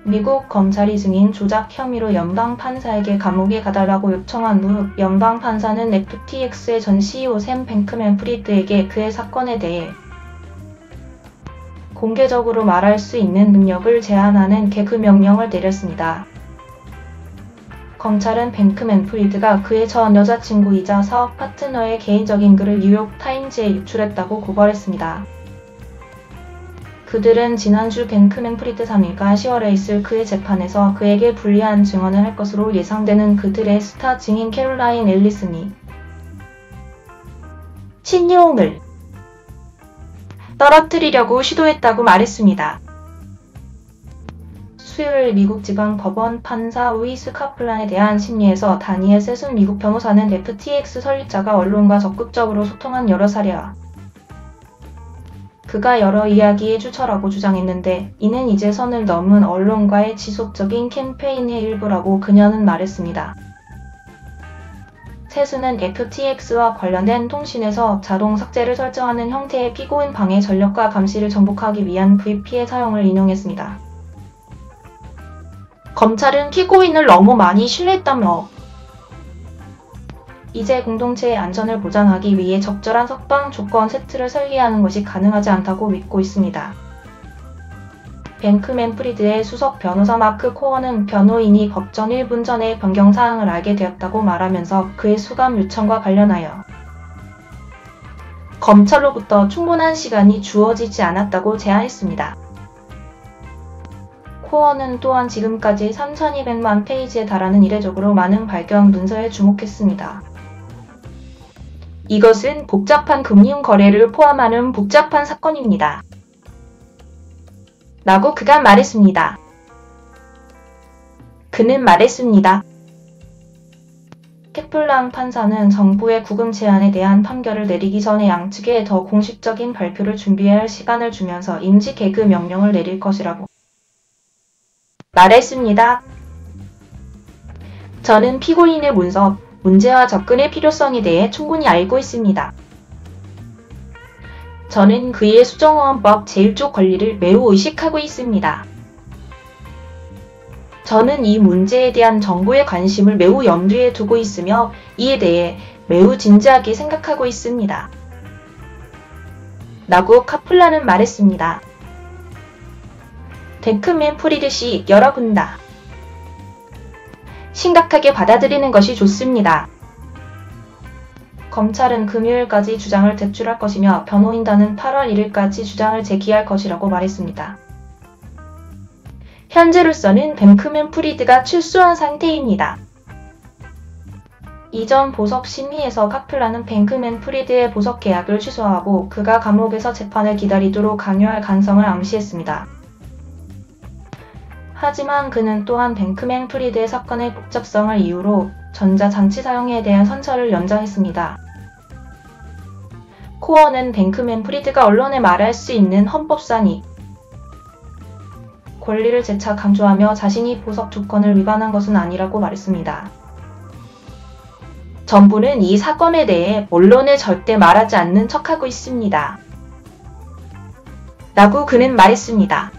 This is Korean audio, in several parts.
미국 검찰이 증인 조작 혐의로 연방판사에게 감옥에 가달라고 요청한 후 연방판사는 FTX의 전 CEO 샘 뱅크맨-프리드에게 그의 사건에 대해 공개적으로 말할 수 있는 능력을 제한하는 개그 명령을 내렸습니다. 검찰은 뱅크맨-프리드가 그의 전 여자친구이자 사업 파트너의 개인적인 글을 뉴욕타임즈에 유출했다고 고발했습니다. 그들은 지난주 뱅크맨-프리드 3일과 10월에 있을 그의 재판에서 그에게 불리한 증언을 할 것으로 예상되는 그들의 스타 증인 캐롤라인 앨리슨이 신용을 떨어뜨리려고 시도했다고 말했습니다. 수요일 미국 지방 법원 판사 루이스 카플란에 대한 심리에서 다니엘 세순 미국 변호사는 FTX 설립자가 언론과 적극적으로 소통한 여러 사례와 그가 여러 이야기의 주처라고 주장했는데 이는 이제 선을 넘은 언론과의 지속적인 캠페인의 일부라고 그녀는 말했습니다. 세순은 FTX와 관련된 통신에서 자동 삭제를 설정하는 형태의 피고인 방해 전력과 감시를 정복하기 위한 VP의 사용을 인용했습니다. 검찰은 피고인을 너무 많이 신뢰했다며 이제 공동체의 안전을 보장하기 위해 적절한 석방 조건 세트를 설계하는 것이 가능하지 않다고 믿고 있습니다. 뱅크맨-프리드의 수석 변호사 마크 코어는 변호인이 법정 1분 전에 변경사항을 알게 되었다고 말하면서 그의 수감 요청과 관련하여 검찰로부터 충분한 시간이 주어지지 않았다고 제안했습니다. 코어는 또한 지금까지 3,200만 페이지에 달하는 이례적으로 많은 발견 문서에 주목했습니다. 이것은 복잡한 금융 거래를 포함하는 복잡한 사건입니다. 라고 그가 말했습니다. 그는 말했습니다. 카플란 판사는 정부의 구금 제안에 대한 판결을 내리기 전에 양측에 더 공식적인 발표를 준비해야 할 시간을 주면서 임시 개그 명령을 내릴 것이라고 말했습니다. 저는 피고인의 문제와 접근의 필요성에 대해 충분히 알고 있습니다. 저는 그의 수정헌법 제1조 권리를 매우 의식하고 있습니다. 저는 이 문제에 대한 정부의 관심을 매우 염두에 두고 있으며 이에 대해 매우 진지하게 생각하고 있습니다. 라고 카플란은 말했습니다. 뱅크맨-프리드 씨, 여러분 다 심각하게 받아들이는 것이 좋습니다. 검찰은 금요일까지 주장을 제출할 것이며 변호인단은 8월 1일까지 주장을 제기할 것이라고 말했습니다. 현재로서는 뱅크맨-프리드가 출소한 상태입니다. 이전 보석 심의에서 카플란은 뱅크맨-프리드의 보석 계약을 취소하고 그가 감옥에서 재판을 기다리도록 강요할 가능성을 암시했습니다. 하지만 그는 또한 뱅크맨-프리드의 사건의 복잡성을 이유로 전자장치 사용에 대한 선처를 연장했습니다. 코어는 뱅크맨-프리드가 언론에 말할 수 있는 헌법상의 권리를 재차 강조하며 자신이 보석 조건을 위반한 것은 아니라고 말했습니다. 정부는 이 사건에 대해 언론에 절대 말하지 않는 척하고 있습니다. 라고 그는 말했습니다.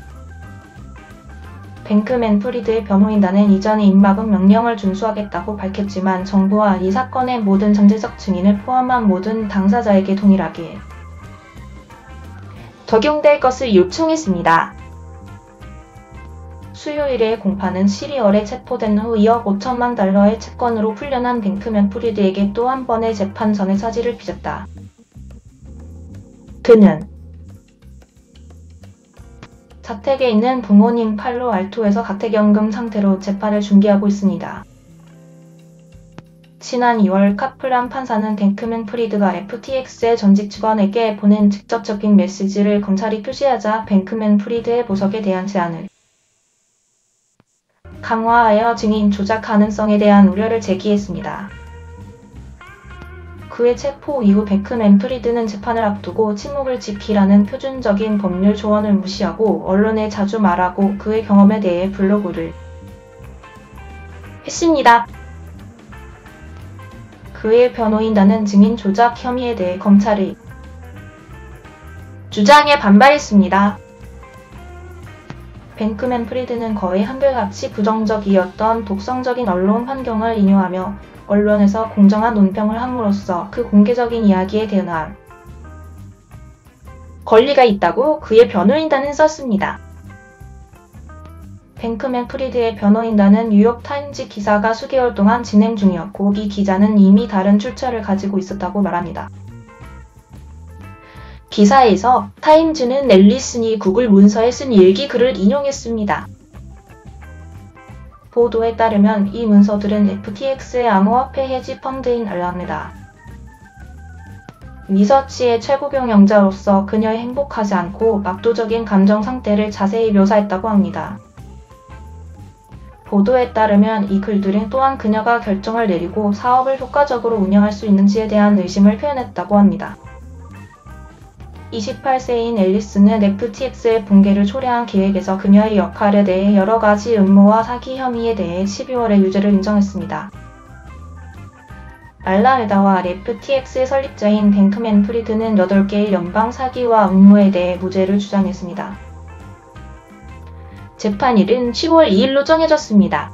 뱅크맨-프리드의 변호인단은 이전에 임박은 명령을 준수하겠다고 밝혔지만 정부와 이 사건의 모든 잠재적 증인을 포함한 모든 당사자에게 동일하게 적용될 것을 요청했습니다. 수요일의 공판은 12월에 체포된 후 2억 5천만 달러의 채권으로 풀려난 뱅크맨-프리드에게 또 한 번의 재판 전의 차질을 빚었다. 그는 자택에 있는 부모님 팔로알토에서 가택연금 상태로 재판을 중계하고 있습니다. 지난 2월 카플란 판사는 뱅크맨-프리드가 FTX의 전직 직원에게 보낸 직접적인 메시지를 검찰이 표시하자 뱅크맨-프리드의 보석에 대한 제한을 강화하여 증인 조작 가능성에 대한 우려를 제기했습니다. 그의 체포 이후 뱅크맨-프리드는 재판을 앞두고 침묵을 지키라는 표준적인 법률 조언을 무시하고 언론에 자주 말하고 그의 경험에 대해 블로그를 했습니다. 그의 변호인단은 증인 조작 혐의에 대해 검찰의 주장에 반발했습니다. 뱅크맨 프리드는 거의 한결같이 부정적이었던 독성적인 언론 환경을 인용하며 언론에서 공정한 논평을 함으로써 그 공개적인 이야기에 대응한 권리가 있다고 그의 변호인단은 썼습니다. 뱅크맨 프리드의 변호인단은 뉴욕타임즈 기사가 수개월 동안 진행 중이었고 이 기자는 이미 다른 출처를 가지고 있었다고 말합니다. 기사에서 타임즈는 앨리슨이 구글 문서에 쓴 일기 글을 인용했습니다. 보도에 따르면 이 문서들은 FTX의 암호화폐 헤지 펀드인 알라메다 리서치의 최고 경영자로서 그녀의 행복하지 않고 압도적인 감정 상태를 자세히 묘사했다고 합니다. 보도에 따르면 이 글들은 또한 그녀가 결정을 내리고 사업을 효과적으로 운영할 수 있는지에 대한 의심을 표현했다고 합니다. 28세인 앨리슨은 FTX의 붕괴를 초래한 계획에서 그녀의 역할에 대해 여러 가지 음모와 사기 혐의에 대해 12월에 유죄를 인정했습니다. 알라메다와 FTX의 설립자인 뱅크맨 프리드는 8개의 연방 사기와 음모에 대해 무죄를 주장했습니다. 재판일은 10월 2일로 정해졌습니다.